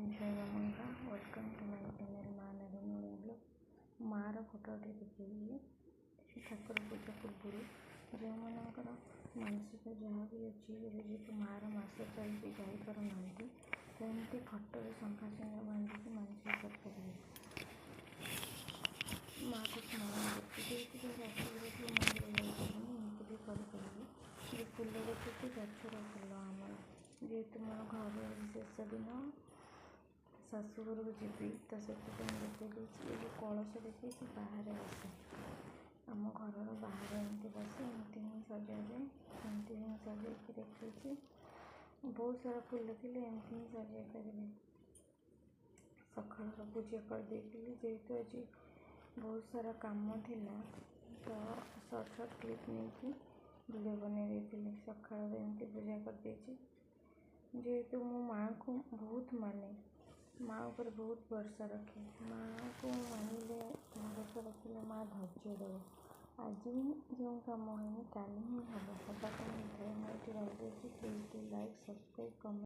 ଜୟ ମଙ୍ଗା welcome to my channel Maa Narayani blog. ମାଆର ଫଟୋଟି ଦେଖେଇଲି। ଠାକୁର ପୂଜା ପୂର୍ବରୁ ଯେଉଁମାନଙ୍କର ମାନସିକ ଯାହା ବି ଅଛି, ଯେହେତୁ ମାଆର ମାସ ଚାଲିଛି ଯାଇପାରୁନାହାନ୍ତି, ସେମିତି ଫଟୋରେ ଶଙ୍ଖା ସିନ୍ଦୁର ବାନ୍ଧିକି ମାନସିକ କରିପାରିବେ। ମାଆକୁ ସ୍ମରଣ କରୁଛି, ଯେହେତୁ ଶାଶୁଘରକୁ ମନ୍ଦିର ଯାଇପାରୁନି, ଏମିତି ବି କରିପାରିବେ। ଯେ ଫୁଲ ଦେଖୁଛି ଗଛର ଫୁଲ ଆମର, ଯେହେତୁ ମୋର ଘରେ ଶେଷ ଦିନ ଶାଶୁଘରକୁ ଯିବି, ତ ସେଥିପାଇଁ ଦେଖେଇ ଦେଇଛି। ଏ କଳସ ଦେଖେଇଛି ବାହାରେ ବସେ, ଆମ ଘରର ବାହାରେ ଏମିତି ବସେ, ଏମିତି ହିଁ ସଜାଯାଏ, ଏମିତି ହିଁ ସଜେଇକି ଦେଖେଇଛି। ବହୁତ ସାରା ଫୁଲ ଥିଲେ ଏମିତି ହିଁ ସଜାଇ ପାରିବେ। ସକାଳର ପୂଜା କରିଦେଇଥିଲି, ଯେହେତୁ ଆଜି ବହୁତ ସାରା କାମ ଥିଲା, ତ ସର୍ଟ କ୍ଲିପ୍ ନେଇକି ଭିଡ଼ିଓ ବନେଇ ଦେଇଥିଲି। ସକାଳରେ ଏମିତି ପୂଜା କରିଦେଇଛି। ଯେହେତୁ ମୁଁ ମାଆଙ୍କୁ ବହୁତ ମାନେ, ମାଆ ଉପରେ ବହୁତ ଭରସା ରଖେ। ମାଆକୁ ମାନିଲେ, ଭରସା ରଖିଲେ ମାଆ ଧୈର୍ଯ୍ୟ ଦେବ। ଆଜି ଯେଉଁ କାମ ହେଇନି କାଲି ହିଁ ହେବ, ହେବା ପାଇଁ ଥାଏ। ମୁଁ ଏଠି ରହିଯାଇଛି। Please do like, subscribe, comment.